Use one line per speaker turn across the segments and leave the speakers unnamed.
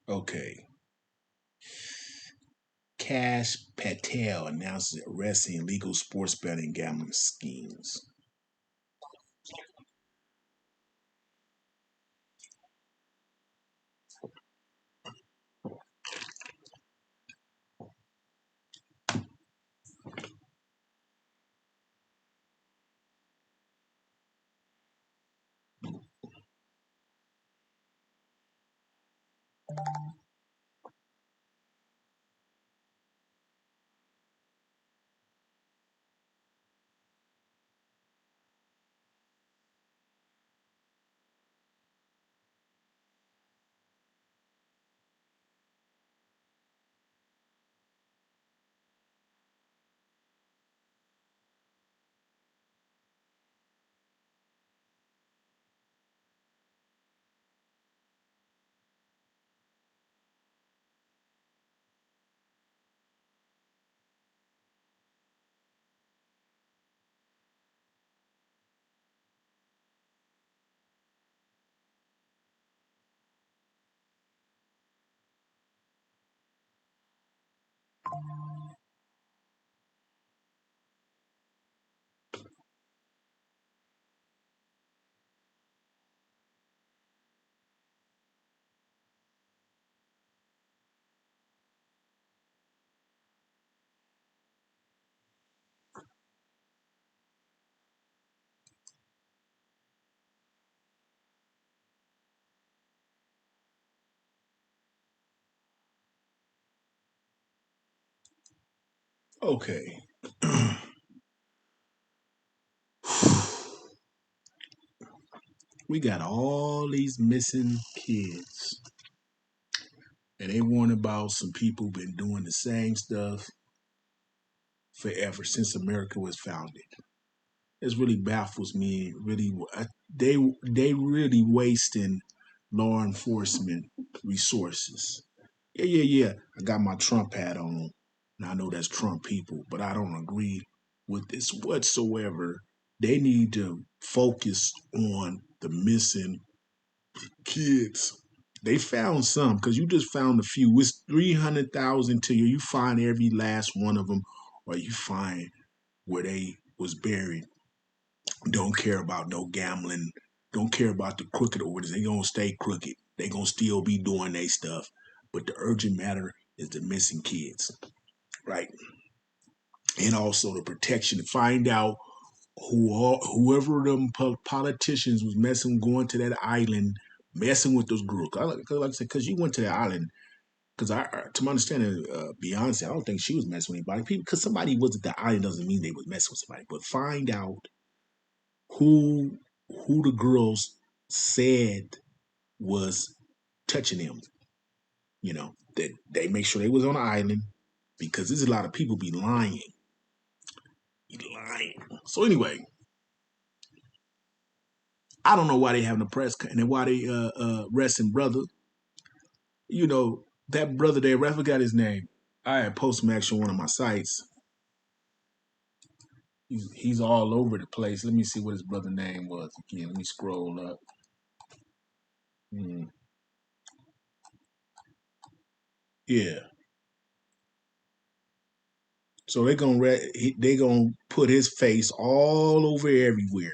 Okay. Cash Patel announces arrest in illegal sports betting gambling schemes. Okay. We got all these missing kids, and they warn about some people been doing the same stuff forever since America was founded. This really baffles me. Really, they really wasting law enforcement resources. Yeah, yeah, yeah. I got my Trump hat on, and I know that's Trump people, but I don't agree with this whatsoever. They need to focus on the missing kids. They found some because you just found a few. It's 300,000 to you. You find every last one of them, or you find where they was buried. Don't care about no gambling. Don't care about the crooked orders. They gonna stay crooked. They gonna still be doing their stuff. But the urgent matter is the missing kids, right? And also the protection. Find out whoever them politicians was messing, going to that island, messing with those girls. Like I said, because you went to that island. Because to my understanding, Beyonce, I don't think she was messing with anybody. Because somebody was at the island doesn't mean they was messing with somebody. But find out who who the girls said was touching them. That they make sure they was on the island because there's a lot of people be lying. So anyway, I don't know why they having a press and why they arresting brother. That brother there, I forgot his name. I had post him actually on one of my sites. He's all over the place. Let me see what his brother name was again. Let me scroll up. Mm, yeah. So they gonna put his face all over everywhere.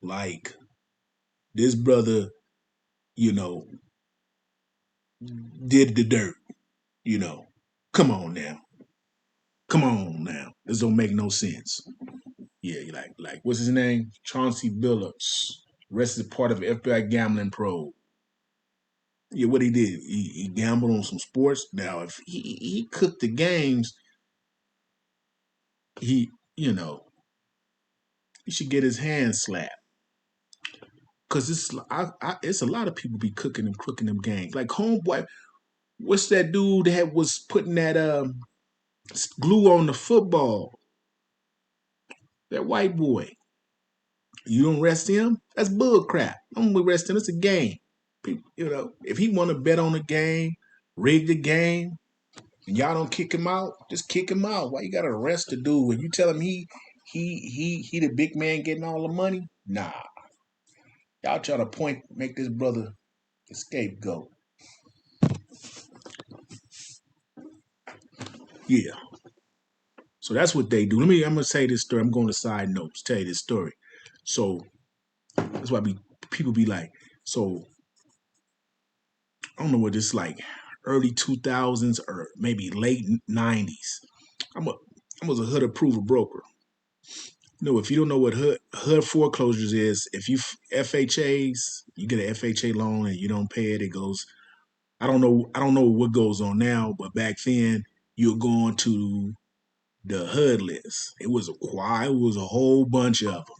Like this brother, you know, did the dirt. You know, come on now, come on now. This don't make no sense. Yeah, like what's his name? Chauncey Billups. Arrested part of the FBI gambling probe. Yeah, what he did, he gambled on some sports. Now, if he cooked the games, he you know he should get his hand slapped. Cause it's a lot of people be cooking and crooking them games. Like homeboy, what's that dude that was putting that glue on the football? That white boy. You don't arrest him? That's bull crap. I'm arrest him. It's a game. People, if he want to bet on the game, rig the game, and y'all don't kick him out, just kick him out. Why you got to arrest the dude when you tell him he the big man getting all the money? Nah, y'all try to make this brother a scapegoat. Yeah. So that's what they do. I'm gonna say this story. I'm going to side notes, tell you this story. So that's why people be like, so I don't know what this like early 2000s or maybe late 90s. I'm a I was a HUD approval broker. No, if you don't know what HUD foreclosures is, if you FHAs, you get an FHA loan and you don't pay it, it goes. I don't know what goes on now, but back then you're going to the HUD list. It was a whole bunch of them,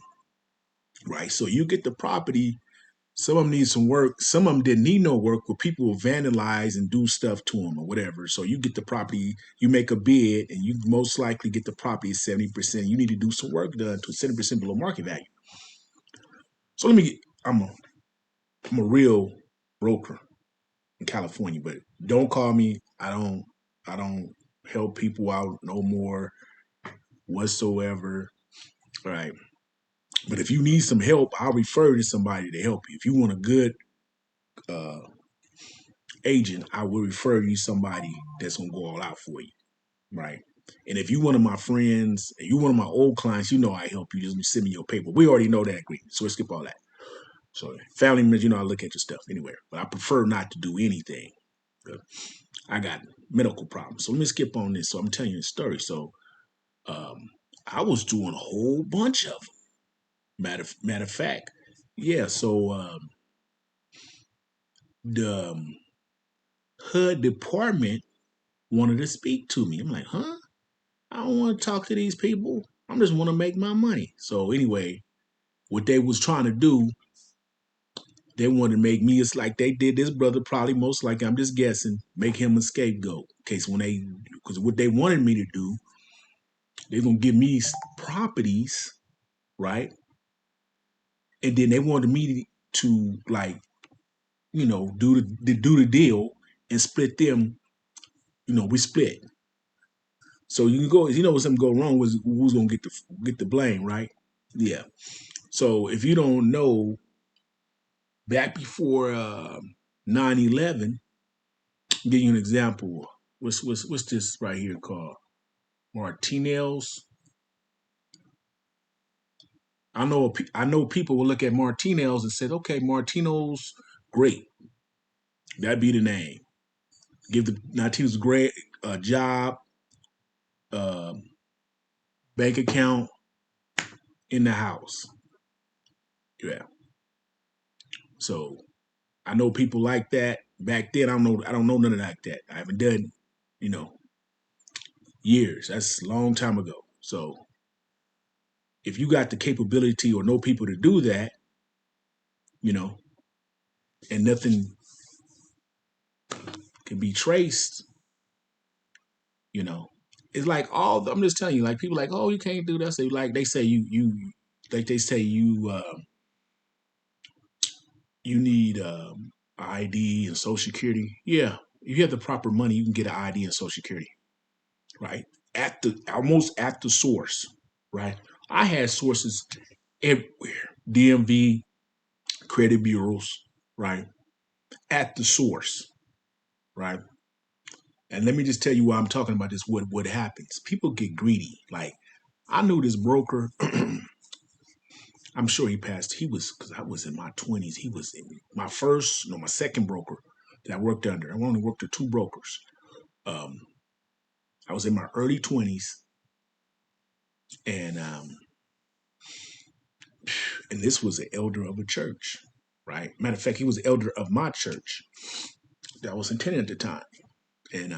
right? So you get the property. Some of them need some work. Some of them didn't need no work, but people will vandalize and do stuff to them or whatever. So you get the property, you make a bid, and you most likely get the property at 70%. You need to do some work done to 70% below market value. So let me get, I'm a real broker in California, but don't call me. I don't help people out no more whatsoever. All right. But if you need some help, I'll refer you to somebody to help you. If you want a good uh, agent, I will refer you somebody that's gonna go all out for you, right? And if you one of my friends, and you one of my old clients, you know I help you. Just send me your paper. We already know that agreement, so let's skip all that. So family members, you know I look at your stuff anywhere, but I prefer not to do anything. I got medical problems, so let me skip on this. So I'm telling you a story. So um, I was doing a whole bunch of them. Matter of fact, yeah. So the HUD department wanted to speak to me. I'm like, huh? I don't want to talk to these people. I just want to make my money. So anyway, what they was trying to do, they wanted to make me, it's like they did this brother probably most likely, I'm just guessing, make him a scapegoat. In case when because what they wanted me to do, they're going to give me properties, right? And then they wanted me to like, do the deal and split them, we split. So you can go, when something go wrong, who's gonna get the blame, right? Yeah. So if you don't know, back before 9/11, give you an example. What's this right here called? Martinez. I know people will look at Martinez and say, okay, Martinez, great. That'd be the name. Give the Martinez great job, uh, bank account in the house. Yeah. So I know people like that. Back then, I don't know none of like that. I haven't done, you know, years. That's a long time ago. So if you got the capability or know people to do that, you know, and nothing can be traced, you know, it's like I'm just telling you, like people like, oh, you can't do that. So like they say like they say you need ID and Social Security. Yeah, if you have the proper money, you can get an ID and Social Security, right? Almost at the source, right? I had sources everywhere, DMV, credit bureaus, right? At the source, right? And let me just tell you why I'm talking about this. What happens? People get greedy. Like I knew this broker. I'm sure he passed. He was because I was in my 20s. He was in my first, no, my second broker that I worked under. I only worked with two brokers. Um, I was in my early 20s, and and this was an elder of a church, right? Matter of fact, he was the elder of my church that I was attending at the time. And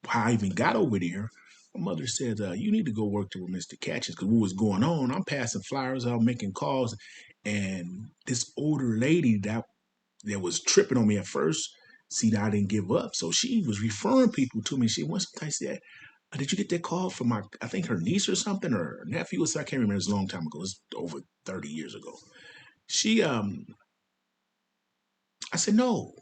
how I even got over there, my mother said, you need to go work there with Mr. Catchings because what was going on, I'm passing flyers out, making calls, and this older lady that was tripping on me at first, see that I didn't give up. So she was referring people to me. She once I said, did you get that call from I think her niece or something, or her nephew? I can't remember. It was a long time ago. It was over 30 years ago. She I said no.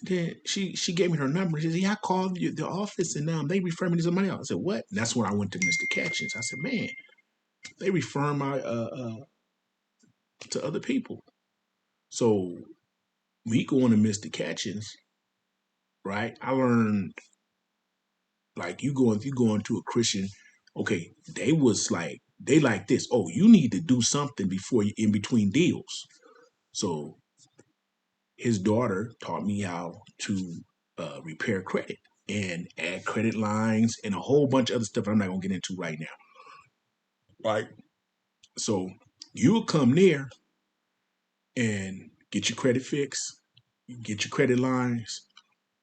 Then she gave me her number. She said, yeah, I called the office and they referred me to somebody else. I said, what? And that's when I went to Mr. Catchings. I said, man, they refer my to other people. So me going to Mr. Catchings, right? I learned Like if you go into a Christian, okay, they like this. Oh, you need to do something before you in between deals. So his daughter taught me how to repair credit and add credit lines and a whole bunch of other stuff I'm not gonna get into right now. Right. So you will come there and get your credit fixed, get your credit lines,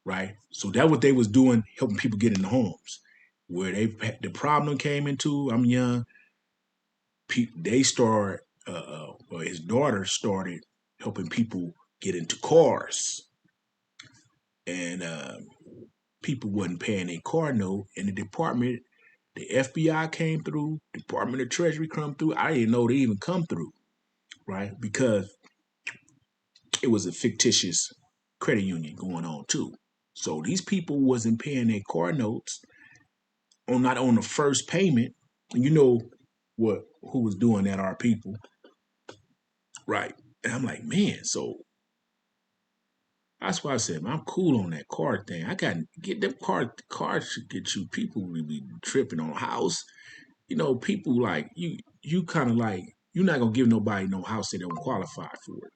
right? So that what they was doing, helping people get into homes. Where the problem came into, I'm young, they start, or his daughter started helping people get into cars, and people wasn't paying their car note, and the FBI came through, Department of Treasury come through. I didn't know they even come through, right? Because it was a fictitious credit union going on too. So these people wasn't paying their car notes on not on the first payment. And you know what who was doing that are people, right? And I'm like, man, so that's why I said, man, I'm cool on that card thing. I got to get them cards should get you. People will be tripping on a house. You know, people like you kind of like you're not gonna give nobody no house they don't qualify for it.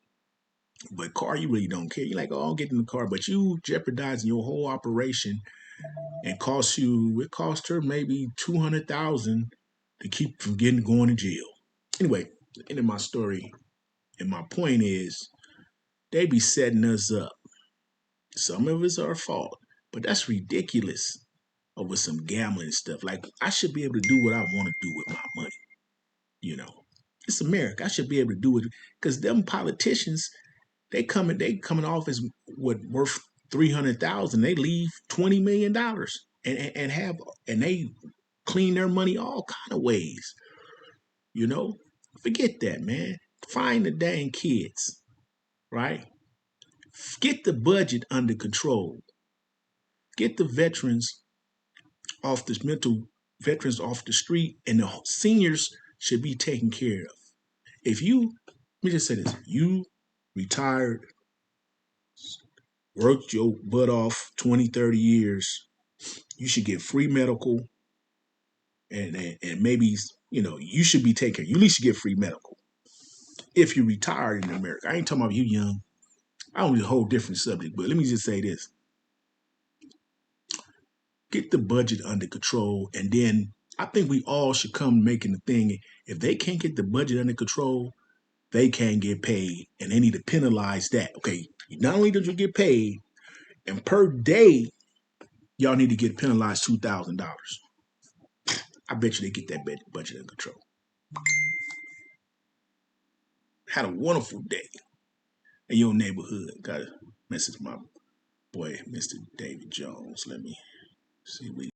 But car, you really don't care. You're like, oh, I'll get in the car, but you jeopardizing your whole operation and it cost her maybe 200,000 to keep from getting going to jail. Anyway, the end of my story, and my point is they be setting us up. Some of it's our fault, but that's ridiculous over some gambling stuff. Like I should be able to do what I want to do with my money. You know, it's America. I should be able to do it because them politicians they coming off as what worth 300,000. They leave $20 million and have and they clean their money all kind of ways. You know, forget that, man. Find the dang kids, right? Get the budget under control. Get the mental veterans off the street, and the seniors should be taken care of. If you, let me just say this: you retired, worked your butt off 20, 30 years, you should get free medical, and maybe you should be taken. You at least should get free medical if you retired in America. I ain't talking about you young. I don't need a whole different subject, but let me just say this: get the budget under control, and then I think we all should come making the thing. If they can't get the budget under control, they can't get paid, and they need to penalize that. Okay, not only did you get paid, and per day, y'all need to get penalized $2,000. I bet you they get that budget under control. Had a wonderful day in your neighborhood. Got a message from my boy, Mr. David Jones. Let me see what he